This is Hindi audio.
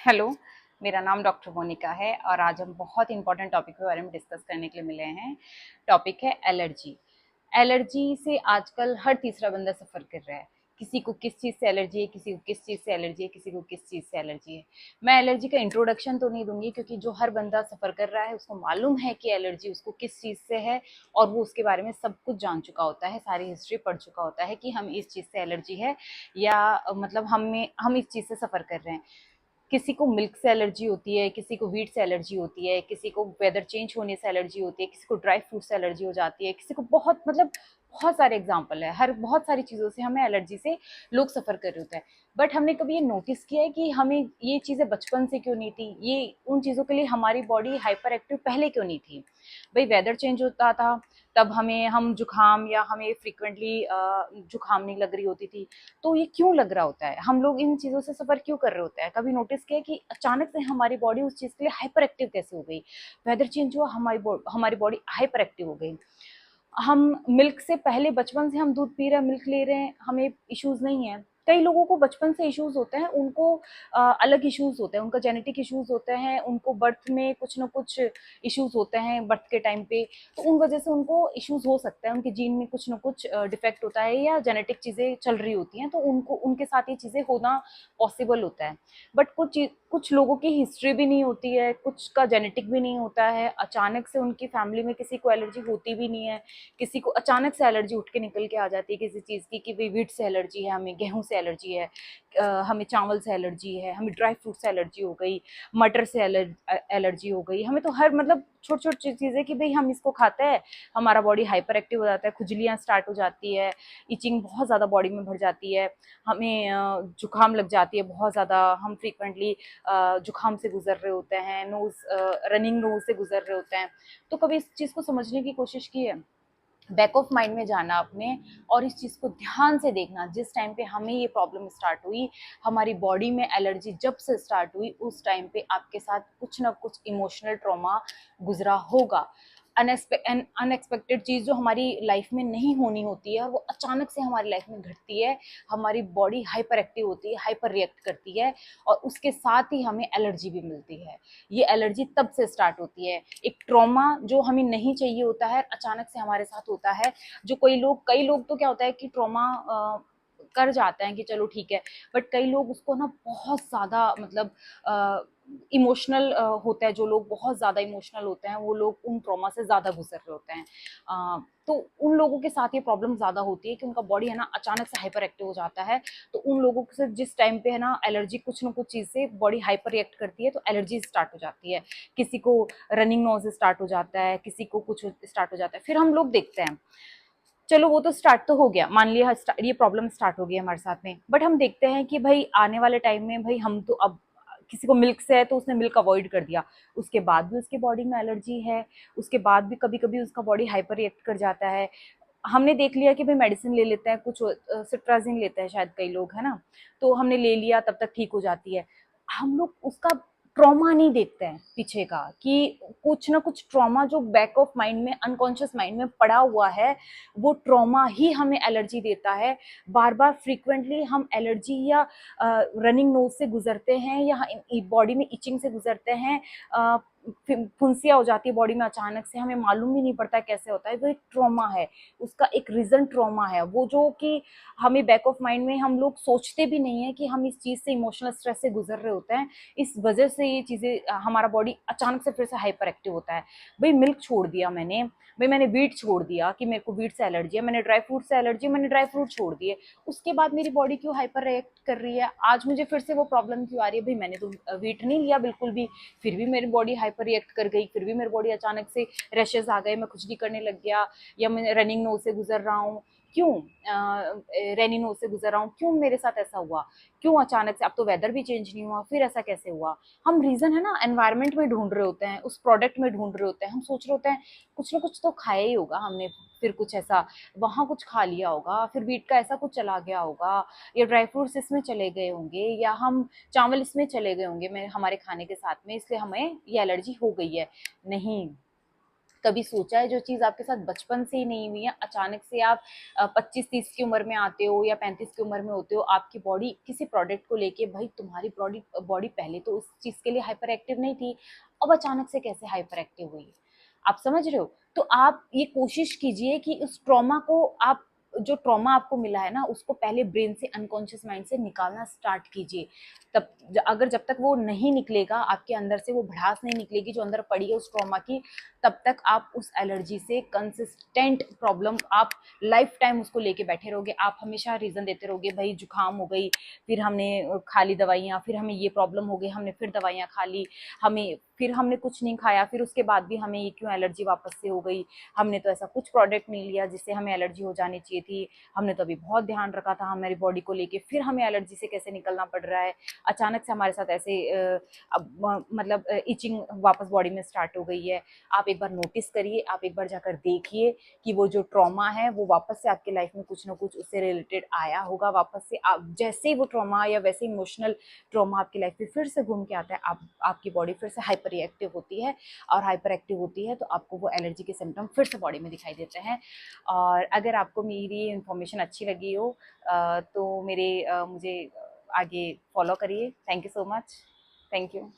हेलो, मेरा नाम डॉक्टर मोनिका है और आज हम बहुत इंपॉर्टेंट टॉपिक के बारे में डिस्कस करने के लिए मिले हैं। टॉपिक है एलर्जी। एलर्जी से आजकल हर तीसरा बंदा सफ़र कर रहा है। किसी को किस चीज़ से एलर्जी है, किसी को किस चीज़ से एलर्जी है, किसी को किस चीज़ से एलर्जी है। मैं एलर्जी का इंट्रोडक्शन तो नहीं दूंगी क्योंकि जो हर बंदा सफ़र कर रहा है उसको मालूम है कि एलर्जी उसको किस चीज़ से है और वो उसके बारे में सब कुछ जान चुका होता है, सारी हिस्ट्री पढ़ चुका होता है कि हम इस चीज़ से एलर्जी है या मतलब हम इस चीज़ से सफ़र कर रहे हैं। किसी को मिल्क से एलर्जी होती है, किसी को व्हीट से एलर्जी होती है, किसी को वेदर चेंज होने से एलर्जी होती है, किसी को ड्राई फ्रूट से एलर्जी हो जाती है, किसी को बहुत सारे एग्जाम्पल है। हर बहुत सारी चीज़ों से हमें एलर्जी से लोग सफ़र कर रहे होते हैं। बट हमने कभी ये नोटिस किया है कि हमें ये चीज़ें बचपन से क्यों नहीं थी, ये उन चीज़ों के लिए हमारी बॉडी हाइपर एक्टिव पहले क्यों नहीं थी। भाई वेदर चेंज होता था तब हम जुकाम या हमें फ्रिक्वेंटली जुकाम नहीं लग रही होती थी, तो ये क्यों लग रहा होता है, हम लोग इन चीज़ों से सफ़र क्यों कर रहे होते हैं। कभी नोटिस किया कि अचानक से हमारी बॉडी उस चीज़ के लिए हाइपर एक्टिव कैसे हो गई। वेदर चेंज हुआ, हमारी बॉडी हाइपर एक्टिव हो गई। हम मिल्क से पहले बचपन से हम दूध पी रहे हैं, मिल्क ले रहे हैं, हमें इश्यूज नहीं है। कई लोगों को बचपन से इश्यूज होते हैं, उनको अलग इश्यूज होते हैं, उनका जेनेटिक इश्यूज होते हैं, उनको बर्थ में कुछ ना कुछ इश्यूज होते हैं बर्थ के टाइम पे। तो उन वजह से उनको इश्यूज हो सकता है, उनके जीन में कुछ ना कुछ डिफेक्ट होता है या जेनेटिक चीज़ें चल रही होती हैं, तो उनको उनके साथ ये चीज़ें होना पॉसिबल होता है। बट कुछ लोगों की हिस्ट्री भी नहीं होती है, कुछ का जेनेटिक भी नहीं होता है, अचानक से उनकी फैमिली में किसी को एलर्जी होती भी नहीं है। किसी को अचानक से एलर्जी उठ के निकल के आ जाती है किसी चीज़ की, कि भाई व्हीट से एलर्जी है, हमें गेहूं से एलर्जी है, हमें चावल से एलर्जी है, हमें ड्राई फ्रूट से एलर्जी हो गई, मटर से एलर्जी हो गई। हमें तो हर मतलब छोटी छोटी चीज़ें कि भाई हम इसको खाते हैं, हमारा बॉडी हाइपर एक्टिव हो जाता है, खुजलियाँ स्टार्ट हो जाती है, इचिंग बहुत ज़्यादा बॉडी में बढ़ जाती है, हमें जुकाम लग जाती है बहुत ज़्यादा। हम फ्रीक्वेंटली जुकाम से गुजर रहे होते हैं, रनिंग नोज से गुजर रहे होते हैं। तो कभी इस चीज़ को समझने की कोशिश की है, बैक ऑफ माइंड में जाना अपने और इस चीज़ को ध्यान से देखना। जिस टाइम पे हमें ये प्रॉब्लम स्टार्ट हुई, हमारी बॉडी में एलर्जी जब से स्टार्ट हुई, उस टाइम पे आपके साथ कुछ ना कुछ इमोशनल ट्रॉमा गुजरा होगा। अनएक्सपेक्टेड चीज़ जो हमारी लाइफ में नहीं होनी होती है और वो अचानक से हमारी लाइफ में घटती है, हमारी बॉडी हाइपर एक्टिव होती है, हाइपर रिएक्ट करती है और उसके साथ ही हमें एलर्जी भी मिलती है। ये एलर्जी तब से स्टार्ट होती है। एक ट्रॉमा जो हमें नहीं चाहिए होता है अचानक से हमारे साथ होता है। जो कई लोग तो क्या होता है कि ट्रॉमा कर जाते हैं कि चलो ठीक है, बट कई लोग उसको ना बहुत ज़्यादा मतलब इमोशनल होता है। जो लोग बहुत ज़्यादा इमोशनल होते हैं वो लोग उन ट्रॉमा से ज़्यादा गुजर रहे होते हैं। तो उन लोगों के साथ ये प्रॉब्लम ज़्यादा होती है कि उनका बॉडी है ना अचानक से हाइपर एक्टिव हो जाता है। तो उन लोगों से जिस टाइम पे है ना एलर्जी कुछ ना कुछ चीज़ से बॉडी हाइपर रिएक्ट करती है तो एलर्जी स्टार्ट हो जाती है। किसी को रनिंग नोज स्टार्ट हो जाता है, किसी को कुछ स्टार्ट हो जाता है। फिर हम लोग देखते हैं, चलो वो तो स्टार्ट तो हो गया, मान लिया ये प्रॉब्लम स्टार्ट हो गई हमारे साथ में, बट हम देखते हैं कि भाई आने वाले टाइम में भाई हम तो अब किसी को मिल्क से है तो उसने मिल्क अवॉइड कर दिया, उसके बाद भी उसकी बॉडी में एलर्जी है, उसके बाद भी कभी कभी उसका बॉडी हाइपर रिएक्ट कर जाता है। हमने देख लिया कि भाई मेडिसिन ले लेते हैं, कुछ सिट्राजिन लेते हैं शायद कई लोग, है ना, तो हमने ले लिया तब तक ठीक हो जाती है। हम लोग उसका ट्रॉमा नहीं देखते हैं पीछे का, कि कुछ ना कुछ ट्रॉमा जो बैक ऑफ माइंड में, अनकॉन्शियस माइंड में पड़ा हुआ है, वो ट्रॉमा ही हमें एलर्जी देता है। बार बार फ्रीक्वेंटली हम एलर्जी या रनिंग नोज से गुजरते हैं या बॉडी में इचिंग से गुजरते हैं, फुंसिया हो जाती है बॉडी में अचानक से, हमें मालूम भी नहीं पड़ता कैसे होता है। वो एक ट्रॉमा है, उसका एक रीजन ट्रॉमा है वो, जो कि हमें बैक ऑफ माइंड में हम लोग सोचते भी नहीं है कि हम इस चीज़ से, इमोशनल स्ट्रेस से गुजर रहे होते हैं। इस वजह से ये चीज़ें हमारा बॉडी अचानक से फिर से हाइपर एक्टिव होता है। भाई मिल्क छोड़ दिया मैंने, भाई मैंने व्हीट छोड़ दिया कि मेरे को व्हीट से एलर्जी है, मैंने ड्राई फ्रूट से एलर्जी है, मैंने ड्राई फ्रूट छोड़ दिए, उसके बाद मेरी बॉडी क्यों हाइपर रिएक्ट कर रही है, आज मुझे फिर से वो प्रॉब्लम क्यों आ रही है। भाई मैंने तो व्हीट नहीं लिया बिल्कुल भी, फिर भी मेरी बॉडी हाइपर रिएक्ट कर गई, फिर भी मेरी बॉडी अचानक से रैशेज आ गए, मैं खुजली करने लग गया, या मैं रनिंग नोज से गुजर रहा हूँ, क्यों रनिंग नोज से गुजर रहा हूँ, क्यों मेरे साथ ऐसा हुआ, क्यों अचानक से, अब तो वेदर भी चेंज नहीं हुआ, फिर ऐसा कैसे हुआ। हम रीजन है ना एनवायरनमेंट में ढूंढ रहे होते हैं, उस प्रोडक्ट में ढूंढ रहे होते हैं, हम सोच रहे होते हैं कुछ ना कुछ तो खाया ही होगा हमने, फिर कुछ ऐसा वहां कुछ खा लिया होगा, फिर व्हीट का ऐसा कुछ चला गया होगा, या ड्राई फ्रूट्स इसमें चले गए होंगे, या हम चावल इसमें चले गए होंगे हमारे खाने के साथ में, इसलिए हमें ये एलर्जी हो गई है। नहीं, कभी सोचा है जो चीज़ आपके साथ बचपन से ही नहीं हुई है, अचानक से आप 25-30 की उम्र में आते हो या 35 की उम्र में होते हो, आपकी बॉडी किसी प्रोडक्ट को लेके, भाई तुम्हारी बॉडी बॉडी पहले तो उस चीज़ के लिए हाइपर एक्टिव नहीं थी, अब अचानक से कैसे हाइपर एक्टिव हुई? आप समझ रहे हो? तो आप ये कोशिश कीजिए कि उस ट्रॉमा को आप, जो ट्रॉमा आपको मिला है ना, उसको पहले ब्रेन से, अनकॉन्शियस माइंड से निकालना स्टार्ट कीजिए। तब अगर जब तक वो नहीं निकलेगा, आपके अंदर से वो भड़ास नहीं निकलेगी जो अंदर पड़ी है उस ट्रॉमा की, तब तक आप उस एलर्जी से कंसिस्टेंट प्रॉब्लम, आप लाइफ टाइम उसको लेके बैठे रहोगे। आप हमेशा रीजन देते रहोगे, भाई जुकाम हो गई, फिर हमने खा ली दवाइयाँ, फिर हमें ये प्रॉब्लम हो गई, हमने फिर दवाइयाँ खा ली, हमें फिर हमने कुछ नहीं खाया, फिर उसके बाद भी हमें ये क्यों एलर्जी वापस से हो गई, हमने तो ऐसा कुछ प्रोडक्ट नहीं लिया जिससे हमें एलर्जी हो जानी चाहिए थी, हमने तो अभी बहुत ध्यान रखा था हमारी बॉडी को लेके, फिर हमें एलर्जी से कैसे निकलना पड़ रहा है, अचानक से हमारे साथ ऐसे मतलब इचिंग वापस बॉडी में स्टार्ट हो गई है। आप एक बार नोटिस करिए, आप एक बार जाकर देखिए कि वो जो ट्रॉमा है वो वापस से आपके लाइफ में कुछ ना कुछ उससे रिलेटेड आया होगा वापस से। आप जैसे ही वो ट्रॉमा या वैसे इमोशनल ट्रॉमा आपकी लाइफ में फिर से घूम के आता है, आपकी बॉडी फिर से हाइपर रिएक्टिव होती है, और हाइपर एक्टिव होती है तो आपको वो एलर्जी के सिम्टम फिर से बॉडी में दिखाई देते हैं। और अगर आपको मेरी इन्फॉर्मेशन अच्छी लगी हो तो मुझे आगे फॉलो करिए। Thank you so much. Thank you.